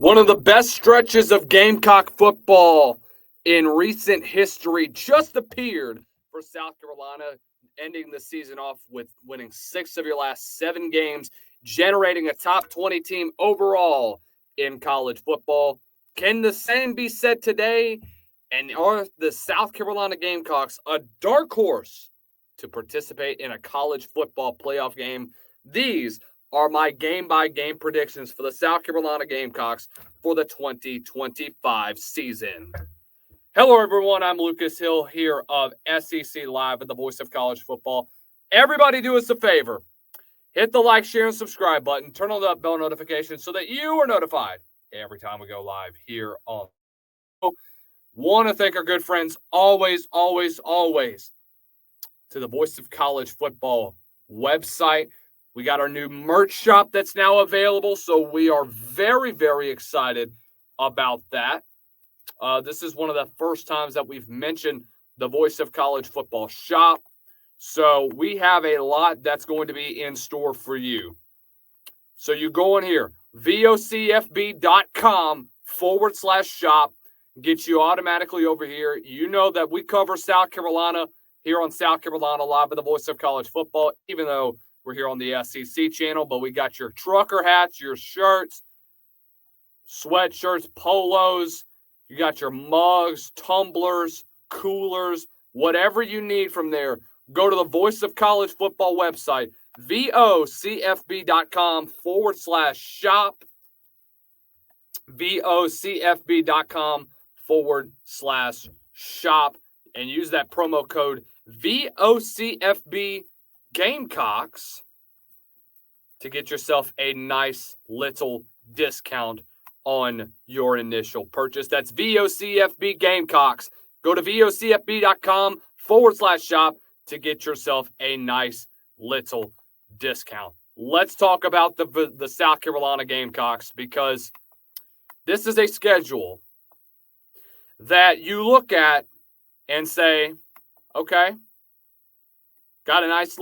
One of the best stretches of Gamecock football in recent history just appeared for South Carolina, ending the season off with winning 6 of your last 7 games, generating a top 20 team overall in college football. Can the same be said today? And are the South Carolina Gamecocks a dark horse to participate in a college football playoff game? These are my game-by-game predictions for the South Carolina Gamecocks for the 2025 season. Hello, everyone. I'm Lucas Hill here of SEC Live at the Voice of College Football. Everybody do us a favor. Hit the like, share, and subscribe button. Turn on the bell notification so that you are notified every time we go live here on. Want to thank our good friends always to the Voice of College Football website. We got our new merch shop that's now available, so we are very excited about that. This is one of the first times that we've mentioned the Voice of College Football shop, so we have a lot that's going to be in store for you. So you go in here, vocfb.com/shop, gets you automatically over here. You know that we cover South Carolina here on South Carolina Live at the Voice of College Football, even though we're here on the SEC channel, but we got your trucker hats, your shirts, sweatshirts, polos. You got your mugs, tumblers, coolers, whatever you need from there. Go to the Voice of College Football website, vocfb.com/shop, vocfb.com/shop, and use that promo code VOCFB Gamecocks to get yourself a nice little discount on your initial purchase. That's VOCFB Gamecocks. Go to vocfb.com/shop to get yourself a nice little discount. Let's talk about the South Carolina Gamecocks, because this is a schedule that you look at and say, okay, got a nice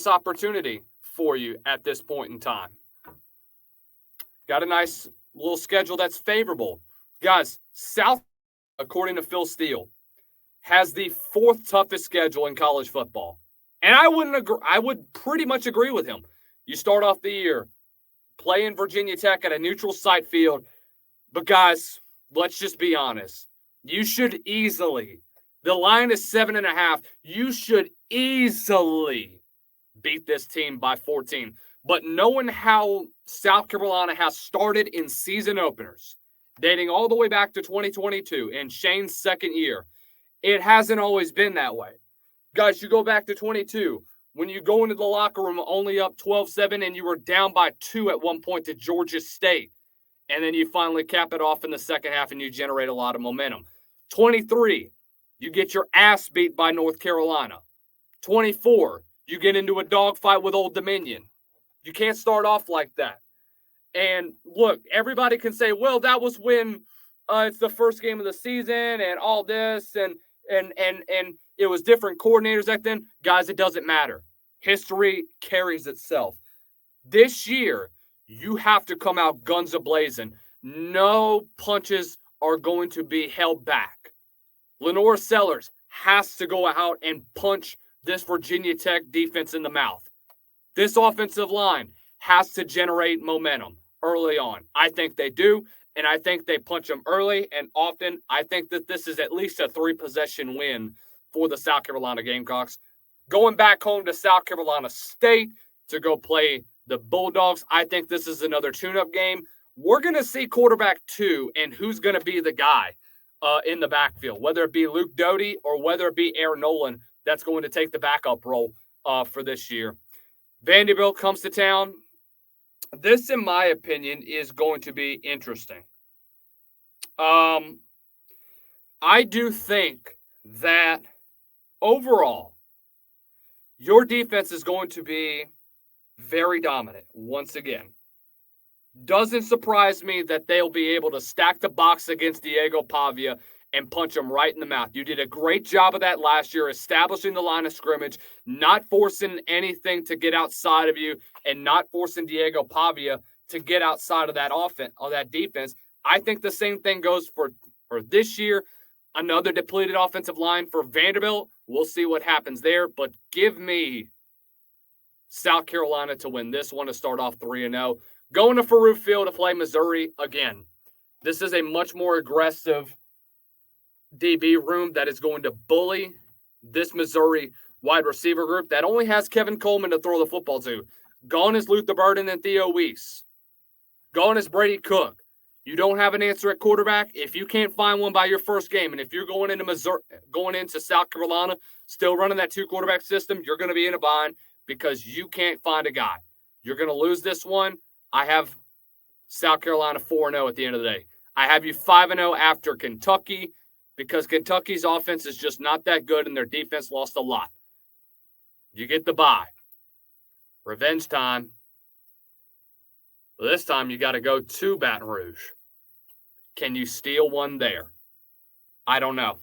opportunity for you at this point in time. Got a nice little schedule that's favorable. Guys, South, according to Phil Steele, has the 4th toughest schedule in college football. And I would pretty much agree with him. You start off the year playing Virginia Tech at a neutral site field. But guys, let's just be honest. You should easily, the line is 7.5. You should easily beat this team by 14. But knowing how South Carolina has started in season openers, dating all the way back to 2022 in Shane's second year, it hasn't always been that way. Guys, you go back to 22, when you go into the locker room only up 12-7 and you were down by 2 at one point to Georgia State. And then you finally cap it off in the second half and you generate a lot of momentum. 23, you get your ass beat by North Carolina. 24, you get into a dogfight with Old Dominion. You can't start off like that. And look, everybody can say, well, that was when it's the first game of the season and all this and it was different coordinators back then. Guys, it doesn't matter. History carries itself. This year, you have to come out guns a-blazing. No punches are going to be held back. Lenore Sellers has to go out and punch this Virginia Tech defense in the mouth. This offensive line has to generate momentum early on. I think they do, and I think they punch them early and often. I think that this is at least a 3-possession win for the South Carolina Gamecocks. Going back home to South Carolina State to go play the Bulldogs, I think this is another tune-up game. We're going to see quarterback 2 and who's going to be the guy in the backfield, whether it be Luke Doty or whether it be Aaron Nolan that's going to take the backup role for this year. Vanderbilt comes to town. This, in my opinion, is going to be interesting. I do think that overall, your defense is going to be very dominant once again. Doesn't surprise me that they'll be able to stack the box against Diego Pavia and punch him right in the mouth. You did a great job of that last year, establishing the line of scrimmage, not forcing anything to get outside of you, and not forcing Diego Pavia to get outside of that offense, or that defense. I think the same thing goes for this year. Another depleted offensive line for Vanderbilt. We'll see what happens there, but give me South Carolina to win this one to start off 3-0. Going to Farouk Field to play Missouri again. This is a much more aggressive DB room that is going to bully this Missouri wide receiver group that only has Kevin Coleman to throw the football to. Gone is Luther Burden and Theo Weiss. Gone is Brady Cook. You don't have an answer at quarterback. If you can't find one by your first game, and if you're going into South Carolina, still running that 2-quarterback system, you're going to be in a bind because you can't find a guy. You're going to lose this one. I have South Carolina 4-0 at the end of the day. I have you 5-0 after Kentucky because Kentucky's offense is just not that good and their defense lost a lot. You get the bye. Revenge time. Well, this time you got to go to Baton Rouge. Can you steal one there? I don't know.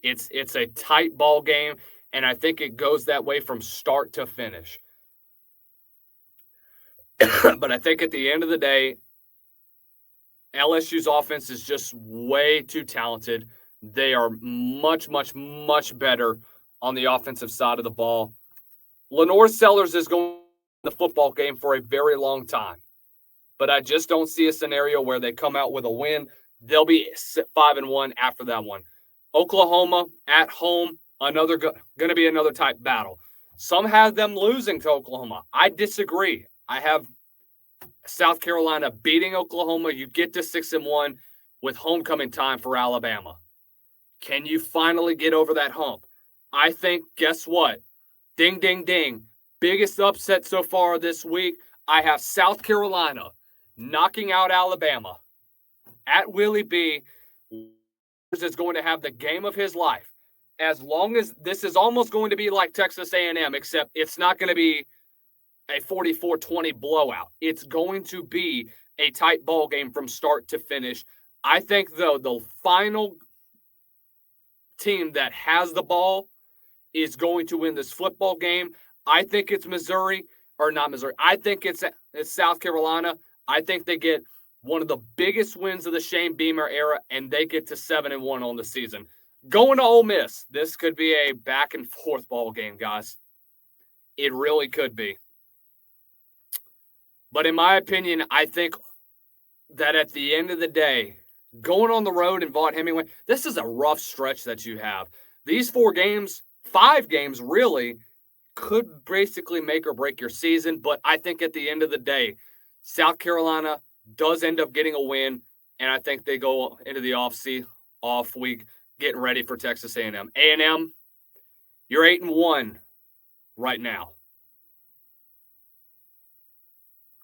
It's a tight ball game, and I think it goes that way from start to finish. But I think at the end of the day, LSU's offense is just way too talented. They are much, much, much better on the offensive side of the ball. Lenore Sellers is going to the football game for a very long time. But I just don't see a scenario where they come out with a win. They'll be 5-1 after that one. Oklahoma at home, going to be another type battle. Some have them losing to Oklahoma. I disagree. I have South Carolina beating Oklahoma. You get to 6-1 with homecoming time for Alabama. Can you finally get over that hump? I think, guess what? Ding, ding, ding. Biggest upset so far this week. I have South Carolina knocking out Alabama at Willie B. Is going to have the game of his life. As long as this is almost going to be like Texas A&M, except it's not going to be a 44-20 blowout. It's going to be a tight ball game from start to finish. I think, though, the final team that has the ball is going to win this football game. I think it's Missouri, or not Missouri. I think it's South Carolina. I think they get one of the biggest wins of the Shane Beamer era, and they get to 7-1 on the season. Going to Ole Miss, this could be a back-and-forth ball game, guys. It really could be. But in my opinion, I think that at the end of the day, going on the road in Vaught-Hemingway, this is a rough stretch that you have. These 5 games really, could basically make or break your season. But I think at the end of the day, South Carolina does end up getting a win, and I think they go into the off week getting ready for Texas A&M. A&M, you're 8-1 right now.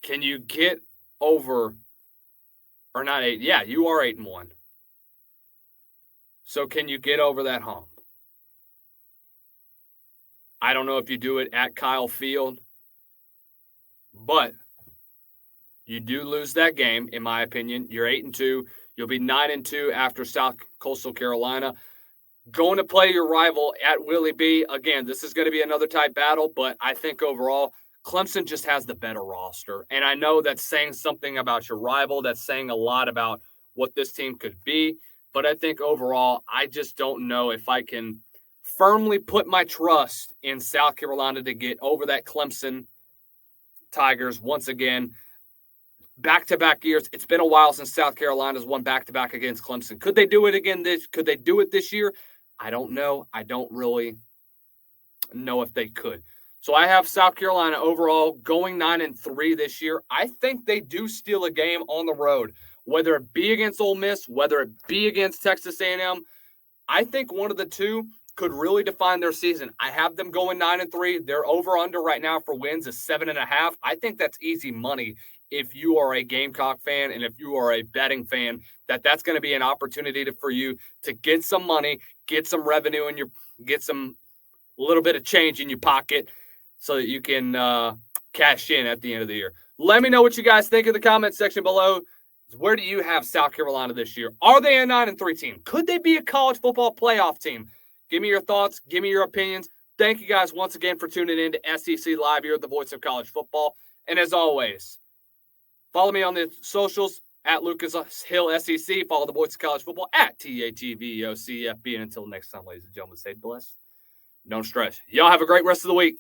Can you get over, or not 8? Yeah, you are 8-1. So can you get over that hump? I don't know if you do it at Kyle Field, but you do lose that game, in my opinion. You're 8-2. You'll be 9-2 after South Coastal Carolina. Going to play your rival at Willie B. Again, this is going to be another tight battle, but I think overall, Clemson just has the better roster. And I know that's saying something about your rival. That's saying a lot about what this team could be. But I think overall, I just don't know if I can firmly put my trust in South Carolina to get over that Clemson Tigers once again. Back-to-back years. It's been a while since South Carolina's won back-to-back against Clemson. Could they do it again? Could they do it this year? I don't know. I don't really know if they could. So I have South Carolina overall going 9-3 this year. I think they do steal a game on the road, whether it be against Ole Miss, whether it be against Texas A&M. I think one of the two could really define their season. I have them going 9-3. Their over-under right now for wins is 7.5. I think that's easy money if you are a Gamecock fan and if you are a betting fan, that's going to be an opportunity for you to get some money, get some revenue, and get some little bit of change in your pocket so that you can cash in at the end of the year. Let me know what you guys think in the comment section below. Where do you have South Carolina this year? Are they a 9-3 team? Could they be a college football playoff team? Give me your thoughts. Give me your opinions. Thank you guys once again for tuning in to SEC Live here at the Voice of College Football. And as always, Follow me on the socials at Lucas Hill SEC. Follow the Voice of College Football at TAGVOCFB. And until next time, ladies and gentlemen, stay blessed. Don't stress. Y'all have a great rest of the week.